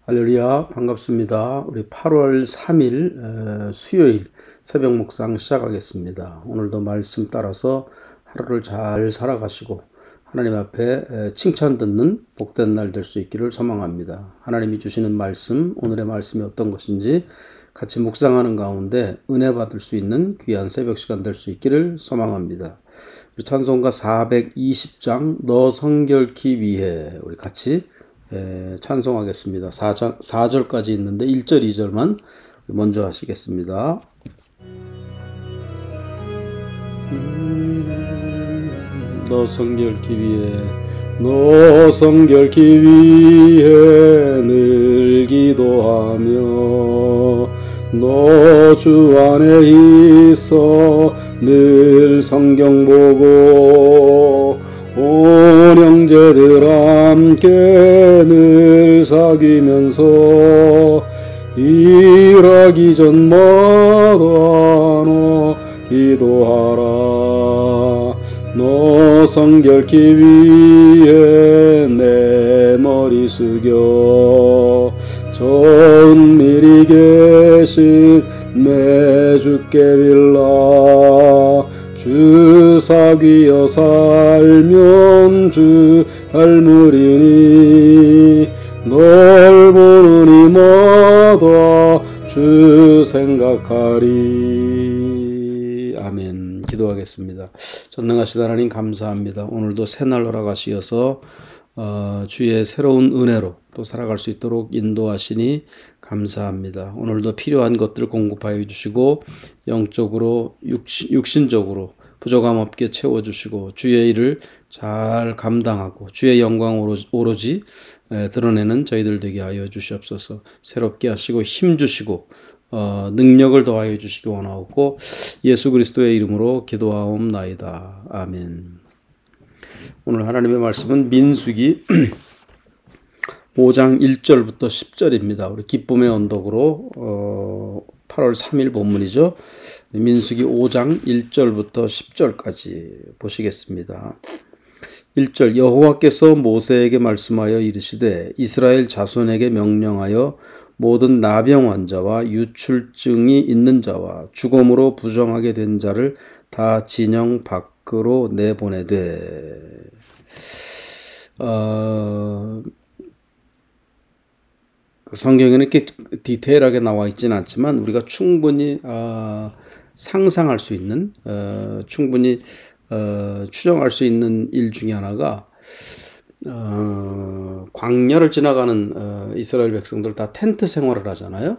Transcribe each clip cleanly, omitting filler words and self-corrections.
할렐루야, 반갑습니다. 우리 8월 3일 수요일 새벽 묵상 시작하겠습니다. 오늘도 말씀 따라서 하루를 잘 살아가시고 하나님 앞에 칭찬 듣는 복된 날 될 수 있기를 소망합니다. 하나님이 주시는 말씀, 오늘의 말씀이 어떤 것인지 같이 묵상하는 가운데 은혜 받을 수 있는 귀한 새벽 시간 될 수 있기를 소망합니다. 우리 찬송가 420장 너 성결케 위해 우리 같이 찬송하겠습니다. 4절까지 있는데 1절, 2절만 먼저 하시겠습니다. 너 성결케 위해 너 성결케 위해 늘 기도하며 너 주 안에 있어 늘 성경 보고 온 형제들 함께 늘 사귀면서 일하기 전마다 너 기도하라. 너 성결케 위해 내 머리 숙여 저 은밀히 계신 내 주께 빌라. 주 사귀어 살면 주 닮으리니 널 보는 이마다 주 생각하리. 아멘. 기도하겠습니다. 전능하신 하나님 감사합니다. 오늘도 새날 허락하시어서 주의 새로운 은혜로 또 살아갈 수 있도록 인도하시니 감사합니다. 오늘도 필요한 것들 공급하여 주시고 영적으로 육신적으로 부족함 없게 채워주시고 주의 일을 잘 감당하고 주의 영광 오로지 드러내는 저희들 되게 하여 주시옵소서. 새롭게 하시고 힘 주시고 능력을 더하여 주시기 원하옵고 예수 그리스도의 이름으로 기도하옵나이다. 아멘. 오늘 하나님의 말씀은 민수기 5장 1절부터 10절입니다. 우리 기쁨의 언덕으로 8월 3일 본문이죠. 민수기 5장 1절부터 10절까지 보시겠습니다. 1절 여호와께서 모세에게 말씀하여 이르시되 이스라엘 자손에게 명령하여 모든 나병 환자와 유출증이 있는 자와 죽음으로 부정하게 된 자를 다 진영 밖으로 내보내되. 성경에는 이렇게 디테일하게 나와 있지는 않지만 우리가 충분히 상상할 수 있는 충분히 추정할 수 있는 일 중에 하나가 광야를 지나가는 이스라엘 백성들 다 텐트 생활을 하잖아요.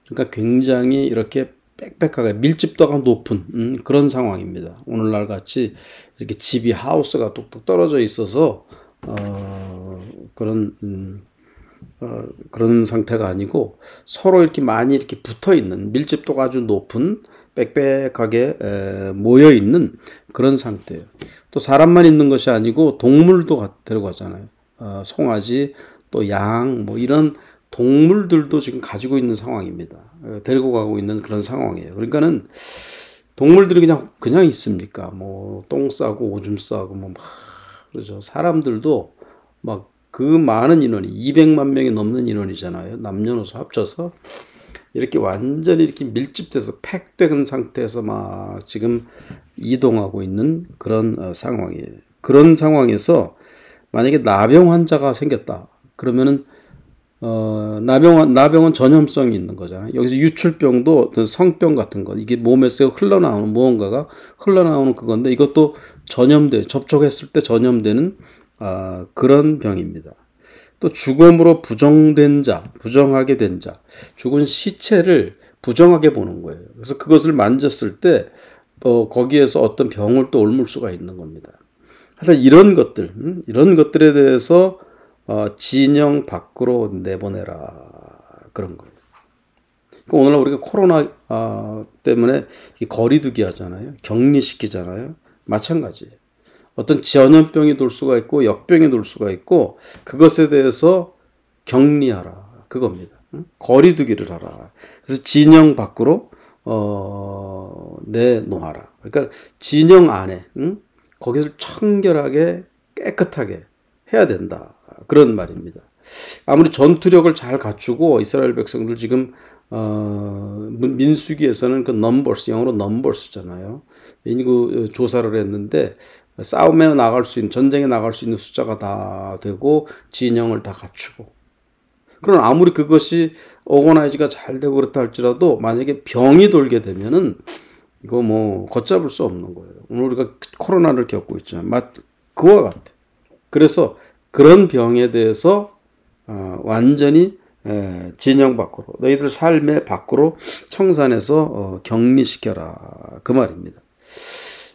그러니까 굉장히 이렇게 빽빽하게 밀집도가 높은 그런 상황입니다. 오늘날 같이 이렇게 집이 하우스가 뚝뚝 떨어져 있어서 그런 상태가 아니고 서로 이렇게 많이 이렇게 붙어 있는 밀집도가 아주 높은 빽빽하게 모여 있는 그런 상태예요. 또 사람만 있는 것이 아니고 동물도 데려가잖아요. 송아지, 또 양, 뭐 이런 동물들도 지금 가지고 있는 상황입니다. 데리고 가고 있는 그런 상황이에요. 그러니까는 동물들이 그냥 있습니까? 뭐 똥 싸고 오줌 싸고 뭐 막 그러죠. 사람들도 막 그 많은 인원이 200만 명이 넘는 인원이잖아요. 남녀노소 합쳐서 이렇게 완전히 이렇게 밀집돼서 팩된 상태에서 막 지금 이동하고 있는 그런 상황이에요. 그런 상황에서 만약에 나병 환자가 생겼다. 그러면은 나병은 전염성이 있는 거잖아요. 여기서 유출병도 어떤 성병 같은 것, 이게 몸에서 흘러나오는 무언가가 흘러나오는 그건데 이것도 접촉했을 때 전염되는 그런 병입니다. 또 죽음으로 부정하게 된 자, 죽은 시체를 부정하게 보는 거예요. 그래서 그것을 만졌을 때 거기에서 어떤 병을 또 옮을 수가 있는 겁니다. 하여튼 이런 것들에 대해서 진영 밖으로 내보내라 그런 거예요. 그러니까 오늘날 우리가 코로나 때문에 거리두기 하잖아요. 격리시키잖아요. 마찬가지예요. 어떤 전염병이 돌 수가 있고 역병이 돌 수가 있고 그것에 대해서 격리하라 그겁니다. 거리두기를 하라. 그래서 진영 밖으로 내놓아라. 그러니까 진영 안에 거기서 청결하게 깨끗하게 해야 된다. 그런 말입니다. 아무리 전투력을 잘 갖추고 이스라엘 백성들 지금 민수기에서는 그 넘버스, 영어로 넘버스잖아요. 인구 조사를 했는데 싸움에 나갈 수 있는, 전쟁에 나갈 수 있는 숫자가 다 되고 진영을 다 갖추고. 그럼 아무리 그것이 오거나이즈가 잘 되고 그렇다 할지라도 만약에 병이 돌게 되면은 이거 뭐 걷잡을 수 없는 거예요. 오늘 우리가 코로나를 겪고 있잖아요. 그와 같아. 그래서 그런 병에 대해서 완전히 진영 밖으로, 너희들 삶의 밖으로 청산해서 격리시켜라, 그 말입니다.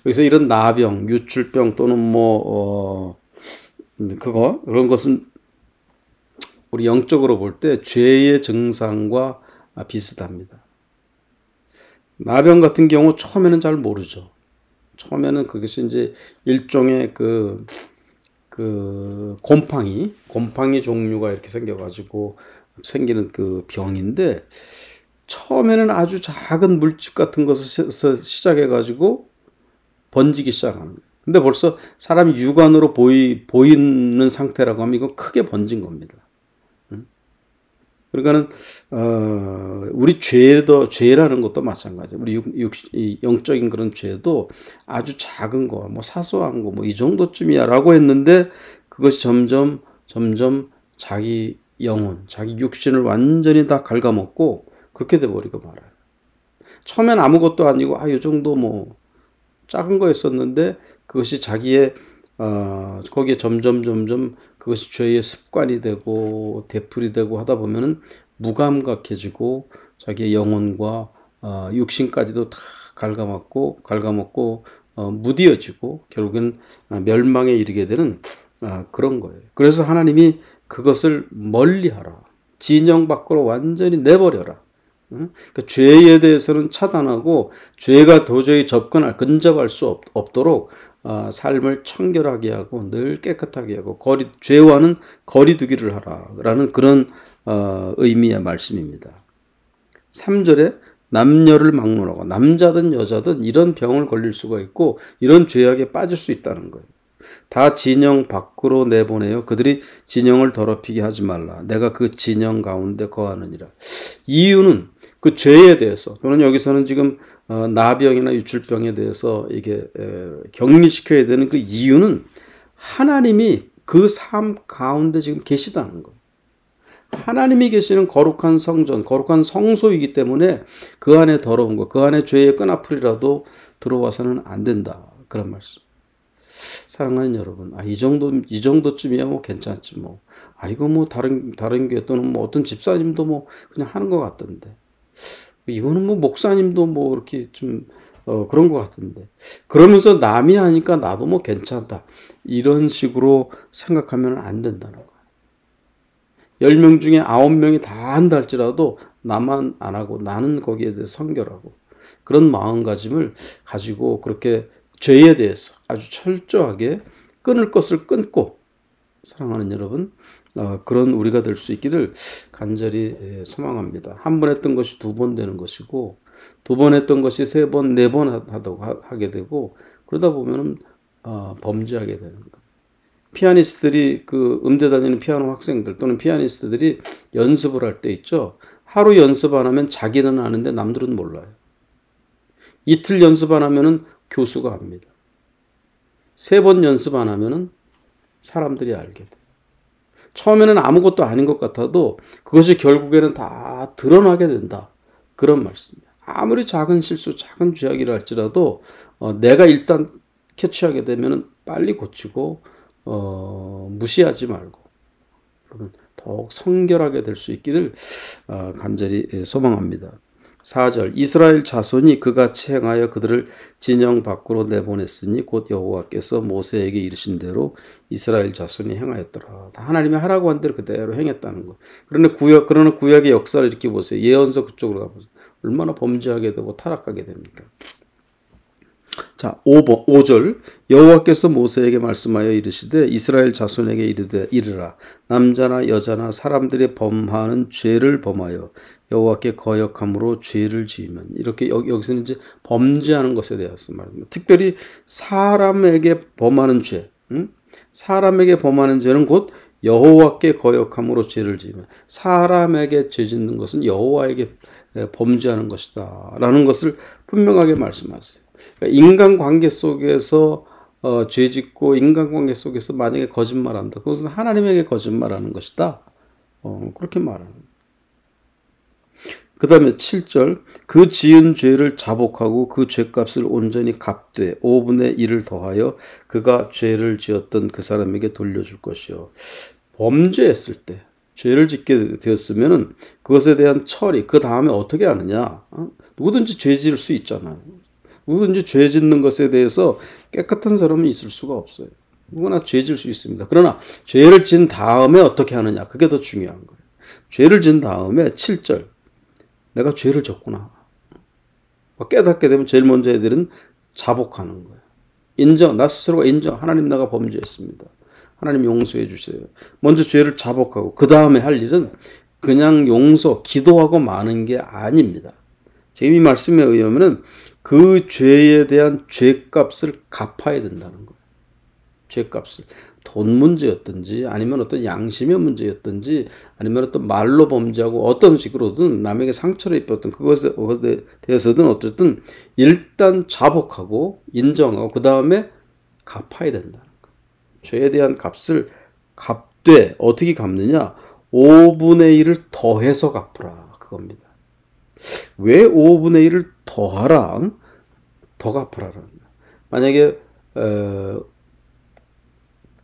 여기서 이런 나병, 유출병 또는 그런 것은 우리 영적으로 볼 때 죄의 증상과 비슷합니다. 나병 같은 경우 처음에는 잘 모르죠. 처음에는 그것이 이제 일종의 곰팡이 종류가 이렇게 생겨가지고 생기는 그 병인데, 처음에는 아주 작은 물집 같은 것에서 시작해가지고 번지기 시작하는 거예요. 근데 벌써 사람이 육안으로 보이는 상태라고 하면 이건 크게 번진 겁니다. 그러니까는 우리 죄라는 것도 마찬가지예요. 우리 영적인 그런 죄도 아주 작은 거, 뭐 사소한 거, 뭐 이 정도쯤이야라고 했는데 그것이 점점 자기 영혼, 자기 육신을 완전히 다 갉아먹고 그렇게 돼버리고 말아요. 처음엔 아무것도 아니고 이 정도 뭐 작은 거였었는데 그것이 자기의 거기에 점점 그것이 죄의 습관이 되고 되풀이 되고 하다 보면은 무감각해지고 자기의 영혼과 육신까지도 다 갉아먹고 무디어지고 결국엔 멸망에 이르게 되는 그런 거예요. 그래서 하나님이 그것을 멀리하라, 진영 밖으로 완전히 내버려라. 그 죄에 대해서는 차단하고 죄가 도저히 근접할 수 없도록 삶을 청결하게 하고 늘 깨끗하게 하고 죄와는 거리 두기를 하라라는 그런 의미의 말씀입니다. 3절에 남녀를 막론하고, 남자든 여자든 이런 병을 걸릴 수가 있고 이런 죄악에 빠질 수 있다는 거예요. 다 진영 밖으로 내보내요. 그들이 진영을 더럽히게 하지 말라. 내가 그 진영 가운데 거하느니라. 이유는 그 죄에 대해서, 또는 여기서는 지금 나병이나 유출병에 대해서 이게 격리시켜야 되는 그 이유는 하나님이 그 삶 가운데 지금 계시다는 거예요. 하나님이 계시는 거룩한 성전, 거룩한 성소이기 때문에 그 안에 더러운 것, 그 안에 죄의 끈아풀이라도 들어와서는 안 된다, 그런 말씀. 사랑하는 여러분, 이 정도쯤이야 뭐 괜찮지 뭐. 이거 뭐 다른 교회 또는 뭐 어떤 집사님도 뭐 그냥 하는 것 같던데. 이거는 뭐 목사님도 뭐 이렇게 좀 그런 것 같은데. 그러면서 남이 하니까 나도 뭐 괜찮다, 이런 식으로 생각하면 안 된다는 거예요. 10명 중에 9명이 다 한다 할지라도 나만 안 하고 나는 거기에 대해서 성결하고, 그런 마음가짐을 가지고 그렇게 죄에 대해서 아주 철저하게 끊을 것을 끊고, 사랑하는 여러분, 그런 우리가 될 수 있기를 간절히 소망합니다. 한 번 했던 것이 2번 되는 것이고, 2번 했던 것이 3번, 4번 하게 되고, 그러다 보면은 범죄하게 되는 거예요. 피아니스트들이 음대 다니는 피아노 학생들 또는 피아니스트들이 연습을 할 때 있죠. 하루 연습 안 하면 자기는 아는데 남들은 몰라요. 이틀 연습 안 하면은 교수가 합니다. 3번 연습 안 하면은 사람들이 알게 돼. 처음에는 아무것도 아닌 것 같아도 그것이 결국에는 다 드러나게 된다, 그런 말씀이에요. 아무리 작은 실수, 작은 죄악이라 할지라도 내가 일단 캐치하게 되면은 빨리 고치고 무시하지 말고, 여러분 더욱 성결하게 될 수 있기를 간절히 소망합니다. 4절, 이스라엘 자손이 그같이 행하여 그들을 진영 밖으로 내보냈으니 곧 여호와께서 모세에게 이르신 대로 이스라엘 자손이 행하였더라. 다 하나님이 하라고 한 대로 그대로 행했다는 거. 그러나 구약의 역사를 이렇게 보세요. 예언서 그쪽으로 가보세요. 얼마나 범죄하게 되고 타락하게 됩니까? 자, 5절, 여호와께서 모세에게 말씀하여 이르시되 이스라엘 자손에게 이르라. 남자나 여자나 사람들이 범하는 죄를 범하여 여호와께 거역함으로 죄를 지으면, 이렇게 여기서는 이제 범죄하는 것에 대해서 말합니다. 특별히 사람에게 범하는 죄, 사람에게 범하는 죄는 곧 여호와께 거역함으로 죄를 지으면 사람에게 죄 짓는 것은 여호와에게 범죄하는 것이다 라는 것을 분명하게 말씀하세요. 그러니까 인간관계 속에서 죄 짓고 인간관계 속에서 만약에 거짓말한다. 그것은 하나님에게 거짓말하는 것이다. 그렇게 말하는 거예요. 그 다음에 7절 그 지은 죄를 자복하고 그 죄값을 온전히 갚되 5분의 1을 더하여 그가 죄를 지었던 그 사람에게 돌려줄 것이요. 범죄했을 때 죄를 짓게 되었으면 그것에 대한 처리 그 다음에 어떻게 하느냐. 누구든지 죄 지을 수 있잖아요. 누구든지 죄 짓는 것에 대해서 깨끗한 사람은 있을 수가 없어요. 누구나 죄 질 수 있습니다. 그러나 죄를 진 다음에 어떻게 하느냐. 그게 더 중요한 거예요. 죄를 진 다음에 7절 내가 죄를 졌구나. 깨닫게 되면 제일 먼저 애들은 자복하는 거예요. 인정, 나 스스로가 인정. 하나님 내가 범죄했습니다. 하나님 용서해 주세요. 먼저 죄를 자복하고 그 다음에 할 일은 그냥 용서, 기도하고 마는 게 아닙니다. 지금 이 말씀에 의하면 그 죄에 대한 죄값을 갚아야 된다는 거예요. 죄값을. 돈 문제였든지 아니면 어떤 양심의 문제였든지 아니면 어떤 말로 범죄하고 어떤 식으로든 남에게 상처를 입혔던 그것에 대해서든 어쨌든 일단 자복하고 인정하고 그 다음에 갚아야 된다는 거예요. 죄에 대한 값을 갚되 어떻게 갚느냐? 5분의 1을 더해서 갚으라 그겁니다. 왜 5분의 1을 더하라? 더 갚으라라는 거예요. 만약에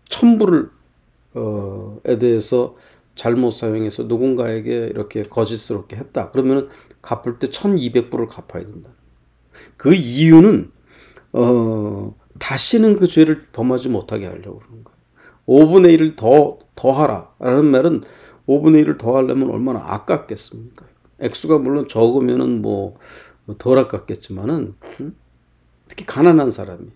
1000불을 에 대해서 잘못 사용해서 누군가에게 이렇게 거짓스럽게 했다. 그러면 갚을 때 1200불을 갚아야 된다. 그 이유는 다시는 그 죄를 범하지 못하게 하려고 그러는 거예요. 5분의 1을 더하라 라는 말은 5분의 1을 더하려면 얼마나 아깝겠습니까? 액수가 물론 적으면은 뭐 덜 아깝겠지만은 특히 가난한 사람이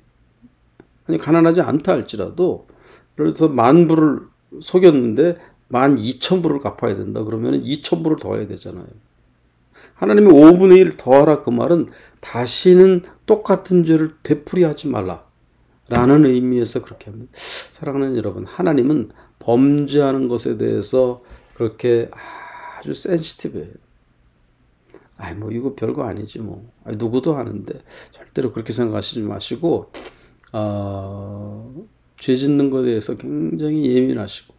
아니 가난하지 않다 할지라도 그래서 10,000불을 속였는데 12,000불을 갚아야 된다. 그러면 2,000불을 더해야 되잖아요. 하나님이 5분의 1 더하라 그 말은 다시는 똑같은 죄를 되풀이하지 말라 라는 의미에서 그렇게 합니다. 사랑하는 여러분, 하나님은 범죄하는 것에 대해서 그렇게 아주 센시티브해요. 뭐 이거 별거 아니지 뭐. 누구도 하는데 절대로 그렇게 생각하시지 마시고 죄 짓는 것에 대해서 굉장히 예민하시고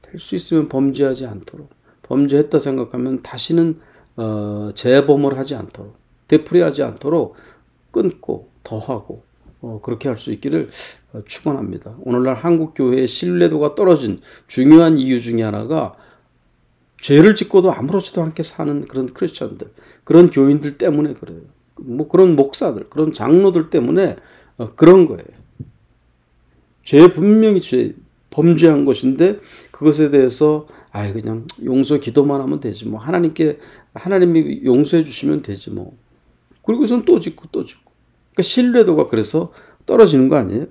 될 수 있으면 범죄하지 않도록 범죄했다 생각하면 다시는 재범을 하지 않도록 되풀이하지 않도록 끊고 더하고 그렇게 할 수 있기를 축원합니다. 오늘날 한국 교회의 신뢰도가 떨어진 중요한 이유 중에 하나가 죄를 짓고도 아무렇지도 않게 사는 그런 크리스천들, 그런 교인들 때문에 그래요. 뭐 그런 목사들, 그런 장로들 때문에 그런 거예요. 죄 분명히 범죄한 것인데 그것에 대해서 그냥 용서 기도만 하면 되지 뭐 하나님이 용서해 주시면 되지 뭐 그리고선 또 짓고 그러니까 신뢰도가 그래서 떨어지는 거 아니에요?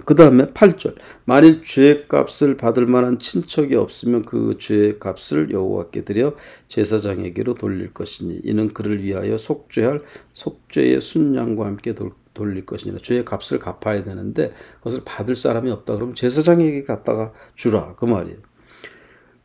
그 다음에 8절 만일 죄값을 받을 만한 친척이 없으면 그 죄값을 여호와께 드려 제사장에게로 돌릴 것이니 이는 그를 위하여 속죄할 속죄의 순양과 함께 돌릴 것이니라. 죄의 값을 갚아야 되는데 그것을 받을 사람이 없다 그러면 제사장에게 갖다가 주라 그 말이에요.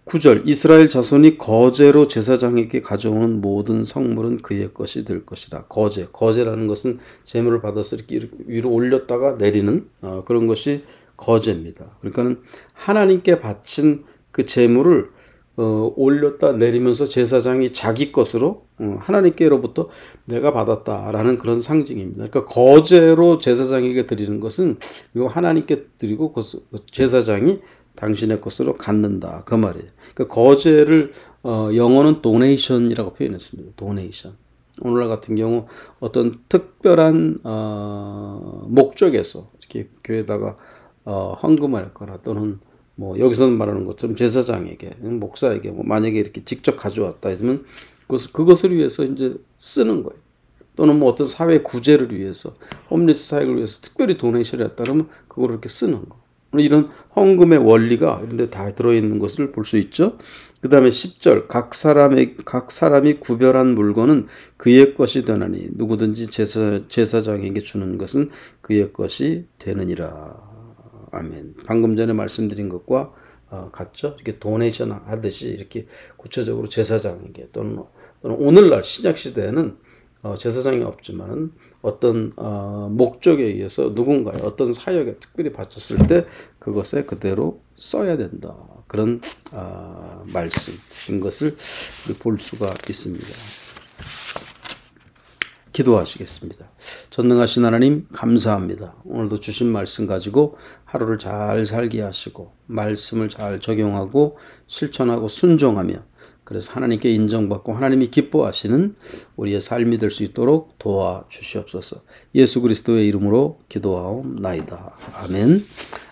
9절 이스라엘 자손이 거제로 제사장에게 가져오는 모든 성물은 그의 것이 될 것이다. 거제라는 것은 제물을 받아서 이렇게 위로 올렸다가 내리는 그런 것이 거제입니다. 그러니까는 하나님께 바친 그 제물을 올렸다 내리면서 제사장이 자기 것으로 하나님께로부터 내가 받았다라는 그런 상징입니다. 그러니까 거제로 제사장에게 드리는 것은 이거 하나님께 드리고 제사장이 당신의 것으로 갖는다 그 말이에요. 그러니까 거제를 영어는 도네이션이라고 표현했습니다. 도네이션. 오늘날 같은 경우 어떤 특별한 목적에서 이렇게 교회에다가 헌금을 했거나 또는 뭐 여기서는 말하는 것처럼 제사장에게 목사에게 뭐 만약에 이렇게 직접 가져왔다 하면 그것을 위해서 이제 쓰는 거예요. 또는 뭐 어떤 사회 구제를 위해서 홈리스 사역을 위해서 특별히 도네이션을 했다 그러면 그걸 이렇게 쓰는 거. 이런 헌금의 원리가 이런 데 다 들어있는 것을 볼 수 있죠. 그 다음에 10절 각 사람이 구별한 물건은 그의 것이 되나니 누구든지 제사장에게 주는 것은 그의 것이 되느니라. 아멘. 방금 전에 말씀드린 것과 같죠? 이렇게 도네이션 하듯이 이렇게 구체적으로 제사장에게 또는 오늘날 신약 시대에는 제사장이 없지만은 어떤 목적에 의해서 누군가의 어떤 사역에 특별히 바쳤을 때 그것에 그대로 써야 된다. 그런 말씀인 것을 볼 수가 있습니다. 기도하시겠습니다. 전능하신 하나님 감사합니다. 오늘도 주신 말씀 가지고 하루를 잘 살게 하시고 말씀을 잘 적용하고 실천하고 순종하며 그래서 하나님께 인정받고 하나님이 기뻐하시는 우리의 삶이 될 수 있도록 도와주시옵소서. 예수 그리스도의 이름으로 기도하옵나이다. 아멘.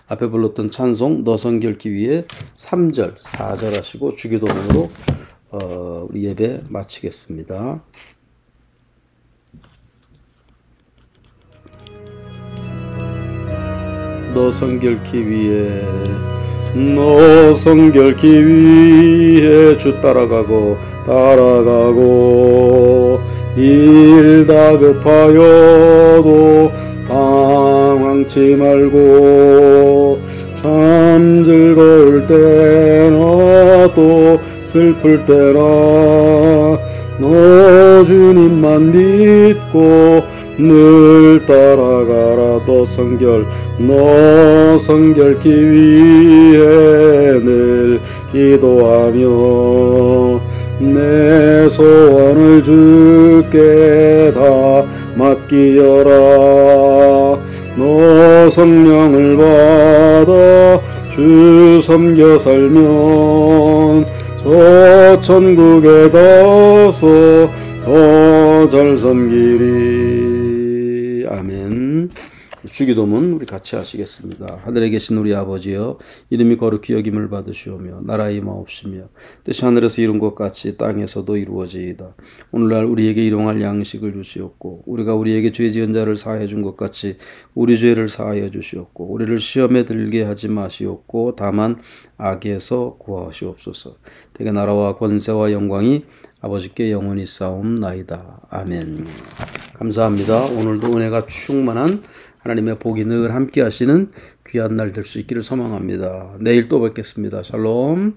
앞에 불렀던 찬송 너 성결케 위해 3절 4절 하시고 주기도문으로 우리 예배 마치겠습니다. 너 성결케 위해 너 성결케 위해 주 따라가고 일 다급하여도 당황치 말고 참 즐거울 때나 또 슬플 때나 너 주님만 믿고 늘 따라가라. 너 성결케 위해 늘 기도하며 내 소원을 주께 다 맡기어라. 너 성령을 받아 주 섬겨 살면 저 천국에 가서 더 잘 섬기리. 아멘. 주기도문 우리 같이 하시겠습니다. 하늘에 계신 우리 아버지여 이름이 거룩히 여김을 받으시오며 나라의 임하옵시며 뜻이 하늘에서 이룬 것 같이 땅에서도 이루어지이다. 오늘날 우리에게 일용할 양식을 주시옵고 우리가 우리에게 죄 지은 자를 사하여 준 것 같이 우리 죄를 사하여 주시옵고 우리를 시험에 들게 하지 마시옵고 다만 악에서 구하시옵소서. 대개 나라와 권세와 영광이 아버지께 영원히 싸움나이다. 아멘. 감사합니다. 오늘도 은혜가 충만한 하나님의 복이 늘 함께 하시는 귀한 날 될 수 있기를 소망합니다. 내일 또 뵙겠습니다. 샬롬.